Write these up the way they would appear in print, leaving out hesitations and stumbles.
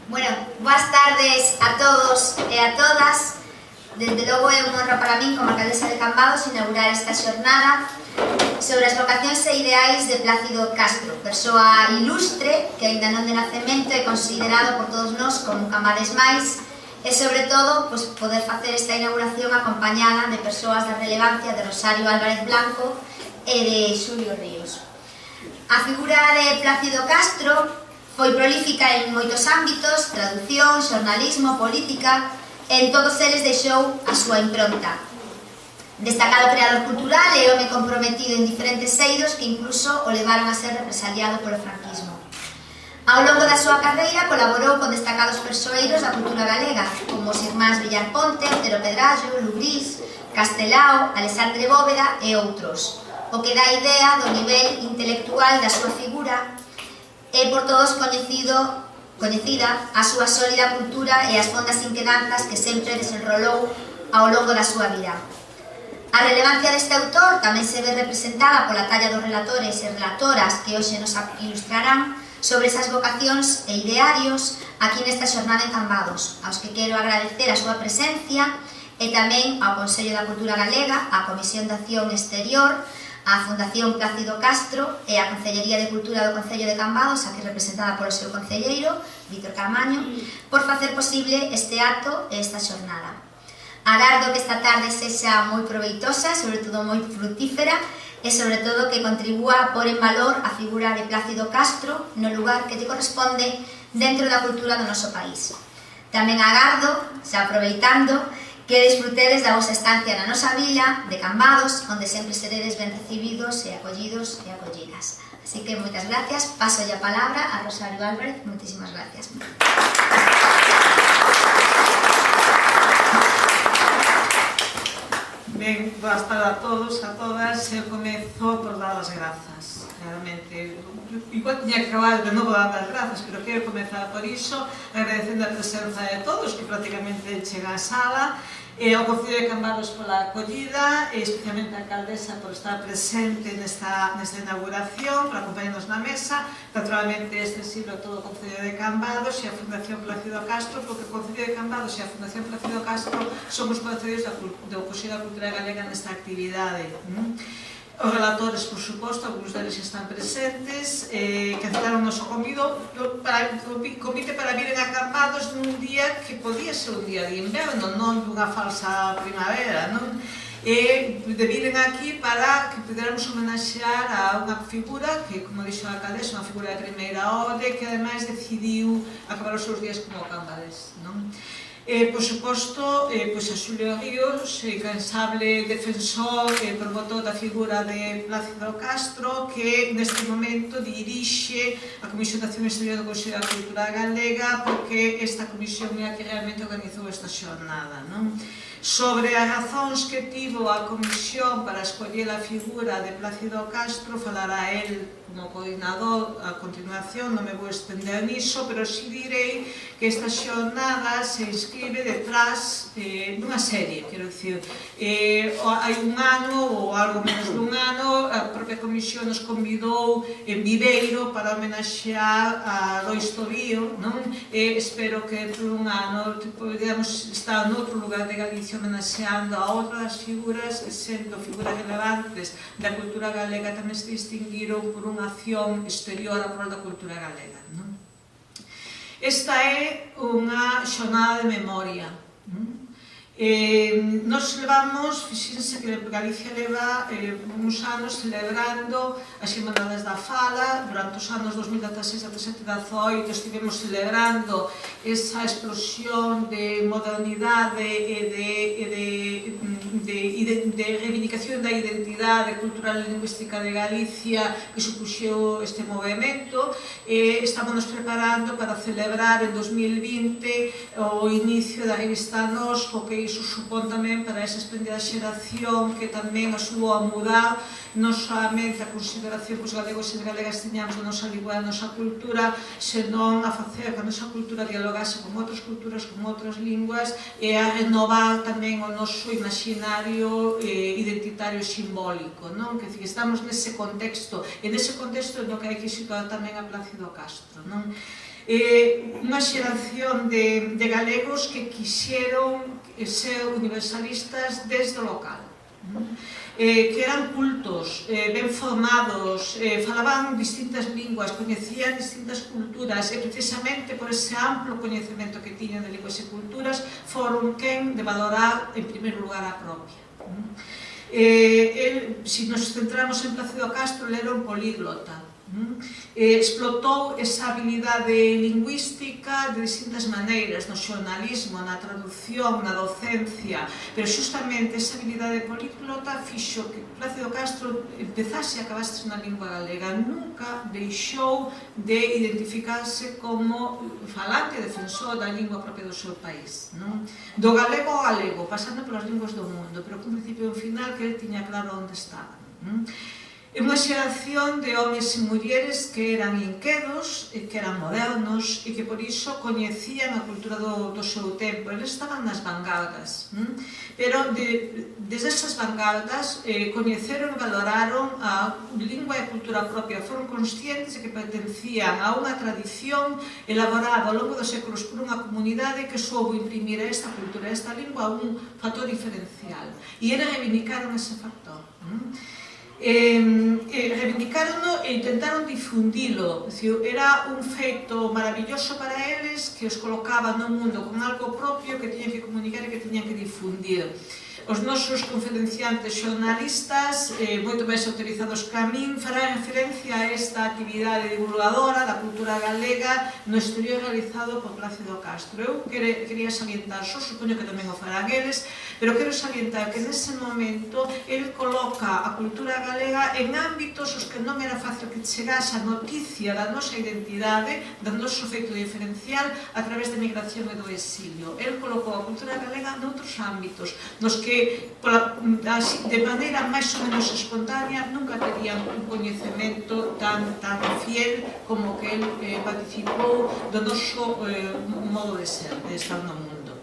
Bueno, boas tardes a todos e a todas. Desde logo é unha honra para min, como alcaldesa de Cambados, inaugurar esta xornada sobre as vocacións e ideais de Plácido Castro, persoa ilustre que aínda non de nacemento é considerado por todos nós como un cambades máis e, sobre todo, poder facer esta inauguración acompañada de persoas da relevancia de Rosario Álvarez Blanco e de Xulio Ríos. A figura de Plácido Castro foi prolífica en moitos ámbitos, traducción, xornalismo, política, e en todos eles deixou a súa impronta. Destacado creador cultural e home comprometido en diferentes eidos que incluso o levaron a ser represaliado polo franquismo. Ao longo da súa carreira colaborou con destacados persoeiros da cultura galega, como os irmáns Villar Ponte, Otero Pedrallo, Lugrís, Castelao, Alexandre Bóveda e outros, o que dá idea do nivel intelectual da súa figura é por todos coñecida a súa sólida cultura e as fondas inquedanzas que sempre desenrolou ao longo da súa vida. A relevancia deste autor tamén se ve representada pola talla dos relatores e relatoras que hoxe nos ilustrarán sobre esas vocacións e idearios aquí nesta xornada en Cambados, aos que quero agradecer a súa presencia e tamén ao Consello da Cultura Galega, á Comisión de Acción Exterior, a Fundación Plácido Castro e a Concellería de Cultura do Concello de Cambados, aquí representada polo seu concelleiro, Víctor Camaño, por facer posible este acto e esta xornada. Agardo que esta tarde sexa moi proveitosa, sobre todo moi frutífera, e sobre todo que contribúa a pôr en valor a figura de Plácido Castro no lugar que lle corresponde dentro da cultura do noso país. Tamén agardo, xa aproveitando, que disfrutedes da vosa estancia na nosa vila de Cambados, onde sempre seredes ben recibidos e acollidos e acollidas. Así que moitas gracias. Paso a palabra a Rosario Álvarez. Moitísimas gracias. Ben, boas tardes a todos, a todas. Eu comezo por dar as grazas. Realmente, igual tiña que acabar de novo dar as grazas, pero quero comezar por iso, agradecendo a presenza de todos, que prácticamente chega á sala, e ao Concello de Cambados pola acollida, e especialmente a alcaldesa por estar presente nesta inauguración, por acompañarnos na mesa, naturalmente extensible a todo o Concello de Cambados e a Fundación Plácido Castro, porque o Concello de Cambados e a Fundación Plácido Castro somos concellos do Consello da Cultura Galega nesta actividade. Os relatores, por suposto, algunos deles están presentes, que aceptaron o noso convite para viren a Cambados nun día que podía ser un día de inverno, non dunha falsa primavera, non? E de viren aquí para que puderamos homenaxear a unha figura que, como dixo a alcaldesa, unha figura de primeira orde que ademais decidiu acabar os seus días como cambades, non? Por suposto, a Xulio Ríos, incansable defensor e promotor da figura de Plácido Castro, que neste momento dirixe a Comisión de Acción Exterior do Consello da Cultura Galega, porque esta comisión é a que realmente organizou esta xornada, non? Sobre as razóns que tivo a comisión para escoller a figura de Plácido Castro, falará el como coordinador a continuación, non me vou estender niso, pero si direi que esta xornada se inscribe detrás dunha serie, quero dicir, hai un ano ou algo menos dun ano, a propia comisión nos convidou en Viveiro para homenaxear a Lois Tobío, non? Espero que por un ano podemos estar noutro lugar de Galicia homenaxeando a outras figuras, sendo figuras relevantes da cultura galega, tamén se distinguiron por unha acción exterior a prol da cultura galega. Esta é unha xornada de memoria. Nos levamos, fixense que Galicia leva uns anos celebrando as Xornadas da Fala. Durante os anos 2016, 17 e 18 estivemos celebrando esa explosión de modernidade e de reivindicación da identidade cultural e lingüística de Galicia que supuxeu este movimento. Estamos nos preparando para celebrar en 2020 o inicio da revista Nos, o que iso supón tamén para esa esplendida xeración que tamén axudou a mudar non solamente a consideración que os galegos e galegas teñamos da nosa lingua e da nosa cultura, senón a facer que a nosa cultura dialogase con outras culturas, con outras linguas e a renovar tamén o noso imaginario identitario simbólico, non? Que estamos nese contexto, e nese contexto no que hai que situar tamén a Plácido Castro, non? unha xeración de galegos que quixeron ser universalistas desde o local, que eran cultos, ben formados, falaban distintas linguas, coñecían distintas culturas e precisamente por ese amplo coñecemento que tiñan de linguas e culturas foron quen de valorar en primeiro lugar a propia. Se nos centramos en Plácido Castro, ele era un políglota, explotou esa habilidade lingüística de distintas maneiras, no xornalismo, na traducción, na docencia, pero justamente esa habilidade políglota fixo que Plácido Castro empezase a acabase na lingua galega. Nunca deixou de identificarse como falante e defensor da lingua propia do seu país, do galego ao galego, pasando polas linguas do mundo, pero con principio e un final que ele tiña claro onde estaba. É unha xeración de homes e mulleres que eran inquedos, que eran modernos e que por iso coñecían a cultura do seu tempo. Eles estaban nas vanguardas, pero desde esas vanguardas coñeceron e valoraron a lingua e a cultura propia. Foron conscientes de que pertencían a unha tradición elaborada ao longo dos séculos por unha comunidade que soubo imprimir a esta cultura, a esta lingua, un factor diferencial. E eles reivindicaron ese factor. Reivindicaron e intentaron difundilo. Era un feito maravilloso para eles que os colocaba no mundo con algo propio que tiñan que comunicar e que tiñan que difundir. Os nosos conferenciantes xornalistas, moito máis autorizados que a min, farán referencia a esta actividade divulgadora da cultura galega no exterior realizado por Plácido Castro. Eu quería salientar, supoño que tamén o farán eles, pero quero salientar que nese momento ele coloca a cultura galega en ámbitos os que non era fácil que chegase a noticia da nosa identidade, do noso feito diferencial a través da migración e do exilio. Ele colocou a cultura galega noutros ámbitos nos que de maneira máis ou menos espontánea nunca terían un coñecemento tan fiel como que ele participou do noso modo de ser, de estar no mundo.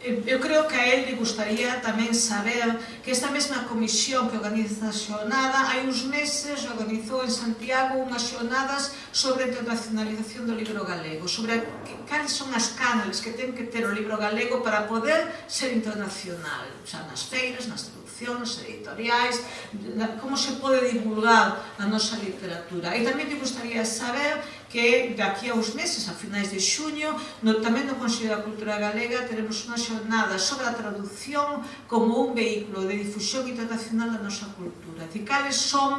Eu creo que a ele gustaría tamén saber que esta mesma comisión que organiza a xornada hai uns meses organizou en Santiago unhas xornadas sobre a internacionalización do libro galego, sobre cales son as cánones que ten que ter o libro galego para poder ser internacional, xa nas feiras, nas traduccións, editoriais, como se pode divulgar a nosa literatura. E tamén me gustaría saber que daqui a uns meses, a finais de xuño, tamén no Consello da Cultura Galega teremos unha xornada sobre a traducción como un vehículo de difusión internacional da nosa cultura. Cales son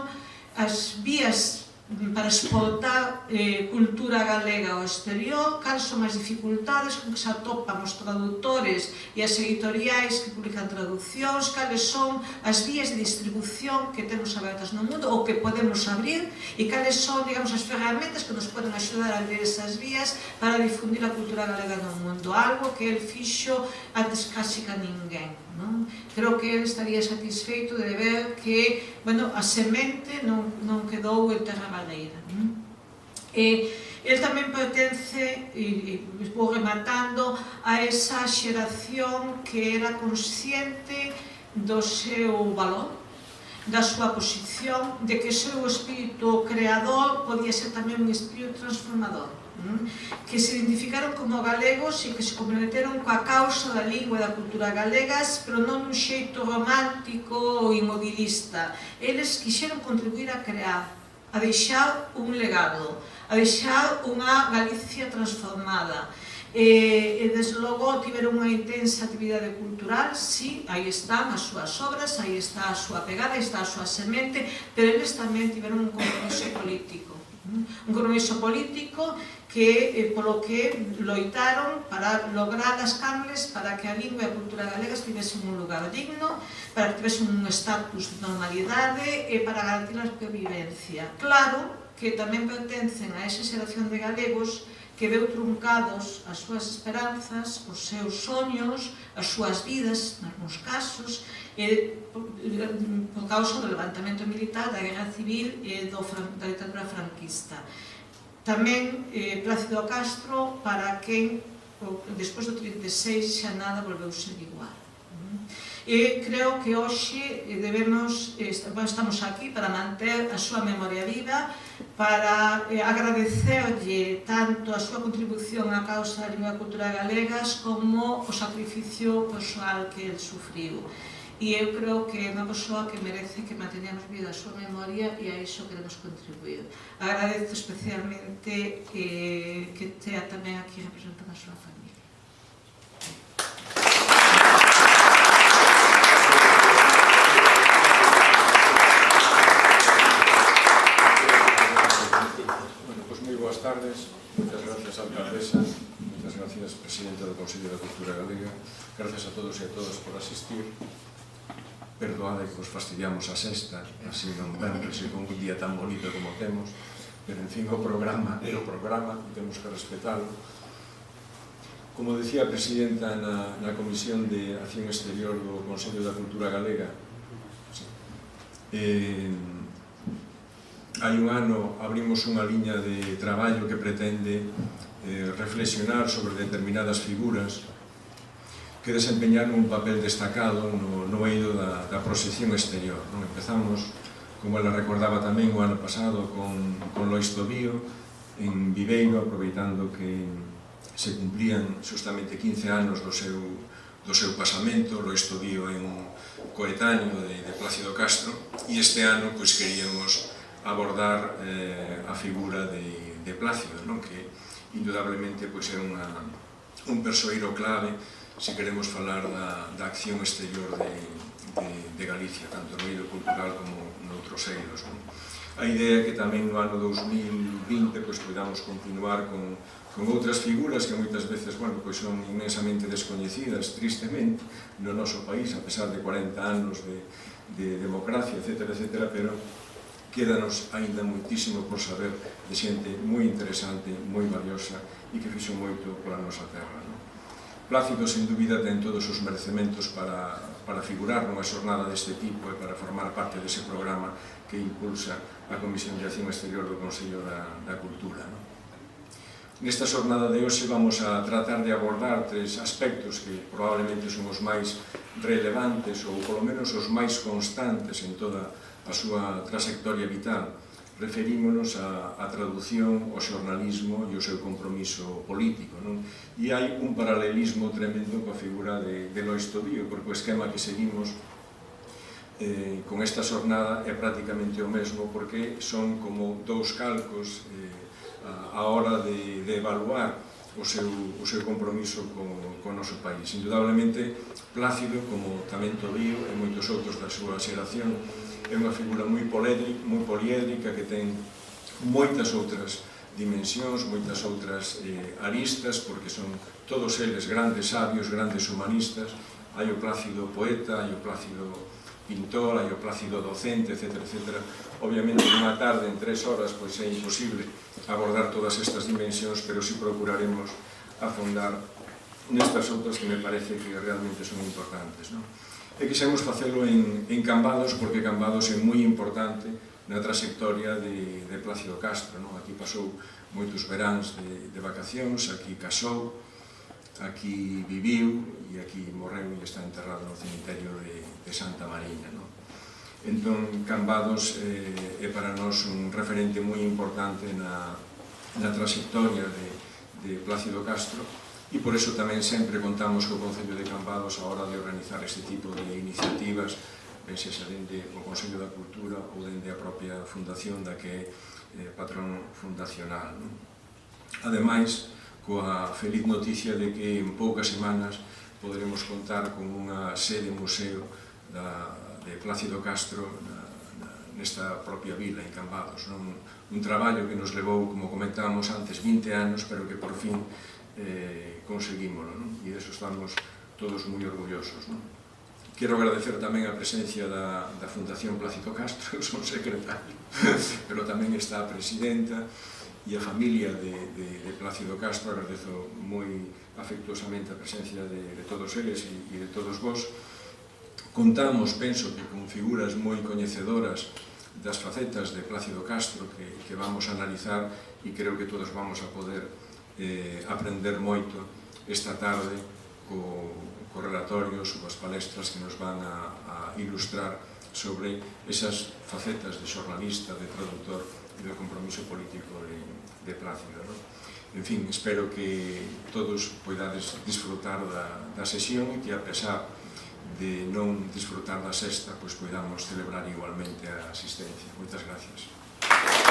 as vías para exportar cultura galega ao exterior, cales son as dificultades con que se atopan os traductores e as editoriais que publican traduccións, cales son as vías de distribución que temos abertas no mundo ou que podemos abrir e cales son, digamos, as ferramentas que nos poden axudar a abrir esas vías para difundir a cultura galega no mundo, algo que el fixo antes casi que a ninguén. Creo que ele estaría satisfeito de ver que a semente non quedou en terra baleira. Ele tamén pertence, e vou rematando, a esa xeración que era consciente do seu valor, da súa posición, de que o seu espírito creador podía ser tamén un espírito transformador, que se identificaron como galegos e que se comprometeron coa causa da lingua e da cultura galegas, pero non dun xeito romántico ou inmobilista. Eles quixeron contribuir a crear, a deixar un legado, a deixar unha Galicia transformada. E desde logo tiveron unha intensa actividade cultural, sí, aí están as súas obras, aí está a súa pegada, aí está a súa semente, pero eles tamén tiveron un compromiso político. Un compromiso político polo que loitaron para lograr as cambios para que a lingua e a cultura galega estivesen un lugar digno, para que tivesen un estatus de normalidade e para garantir a supervivencia. Claro que tamén pertencen a esa xeración de galegos que veu truncados as súas esperanzas, os seus soños, as súas vidas, en algúns casos, por causa do levantamento militar, da guerra civil e da ditadura franquista. Tamén Plácido Castro, para quen, despois do 36, xa nada volveu ser igual. E creo que hoxe estamos aquí para manter a súa memoria viva, para agradecerlle tanto a súa contribución á causa da lingua e cultura galegas como o sacrificio persoal que el sufriu. E eu creo que é unha persoa que merece que manteñamos viva a súa memoria e a iso queremos contribuir. Agradezo especialmente que estea tamén aquí representando a súa familia. Buenas tardes, muchas gracias alcaldesa, muchas gracias presidenta do Consello da Cultura Galega, gracias a todos e a todas por asistir. Perdoade que vos fastidiamos a sexta, así non venres con un día tan bonito como temos, pero en fin o programa é o programa e temos que respetalo. Como decía a presidenta na Comisión de Acción Exterior do Consello da Cultura Galega, hai un ano abrimos unha liña de traballo que pretende reflexionar sobre determinadas figuras que desempeñaron un papel destacado no eido da proxección exterior. Empezamos, como ela recordaba tamén o ano pasado, con Lois Tobío en Viveiro, aproveitando que se cumplían justamente 15 anos do seu pasamento. Lois Tobío é un coetáneo de Plácido Castro e este ano queríamos abordar a figura de Plácido, que indudablemente é un persoeiro clave se queremos falar da acción exterior de Galicia, tanto no eido cultural como noutros eidos. A idea é que tamén no ano 2020 podamos continuar con outras figuras que moitas veces son inmensamente descoñecidas, tristemente, no noso país, a pesar de 40 anos de democracia, etc., pero quédanos aínda moitísimo por saber de xente moi interesante, moi valiosa e que fixo moito pola nosa terra. Plácido, sen dúbida, ten todos os merecementos para figurar nunha xornada deste tipo e para formar parte dese programa que impulsa a Comisión de Acción Exterior do Consello da Cultura. Nesta xornada de hoxe vamos a tratar de abordar tres aspectos que probablemente son os máis relevantes ou polo menos os máis constantes en toda a súa trayectoria vital. Referímonos á traducción, ao xornalismo e ao seu compromiso político. E hai un paralelismo tremendo coa figura de Lois Tobío, porque o esquema que seguimos con esta xornada é prácticamente o mesmo, porque son como dous calcos a hora de evaluar o seu compromiso co noso país. Indudablemente, Plácido, como tamén Tobío e moitos outros da súa xeración, é unha figura moi poliédrica que ten moitas outras dimensións, moitas outras aristas, porque son todos eles grandes sabios, grandes humanistas. Hai o Plácido poeta, hai o Plácido pintor, hai o Plácido docente, etc. Obviamente, nunha tarde, en 3 horas, é imposible abordar todas estas dimensións, pero si procuraremos afondar nestas outras que me parece que realmente son importantes. E quixemos facelo en Cambados, porque Cambados é moi importante na trayectoria de Plácido Castro. Aquí pasou moitos veráns de vacacións, aquí casou, aquí viviu e aquí morreu e está enterrado no cemiterio de Santa Mariña. Entón, Cambados é para nós un referente moi importante na trayectoria de Plácido Castro, e por eso tamén sempre contamos co Concello de Cambados a hora de organizar este tipo de iniciativas, ben sexa dende o Consello da Cultura ou dende a propia fundación da que é patrón fundacional. Ademais, coa feliz noticia de que en poucas semanas poderemos contar con unha sede museo de Plácido Castro nesta propia vila, en Cambados. Un traballo que nos levou, como comentábamos antes, 20 anos, pero que por fin conseguímolo, e diso estamos todos moi orgullosos. Quero agradecer tamén a presencia da Fundación Plácido Castro, eu son secretario, pero tamén está a presidenta e a familia de Plácido Castro. Agradezo moi afectuosamente a presencia de todos eles e de todos vos. Contamos, penso que con figuras moi coñecedoras das facetas de Plácido Castro que vamos a analizar, e creo que todos vamos a poder aprender moito esta tarde co relatorios ou as palestras que nos van a ilustrar sobre esas facetas de xornalista, de traductor e de compromiso político de Plácido. En fin, espero que todos poidades disfrutar da sesión e que, a pesar de non disfrutar da sexta, pois poidamos celebrar igualmente a asistencia. Moitas gracias.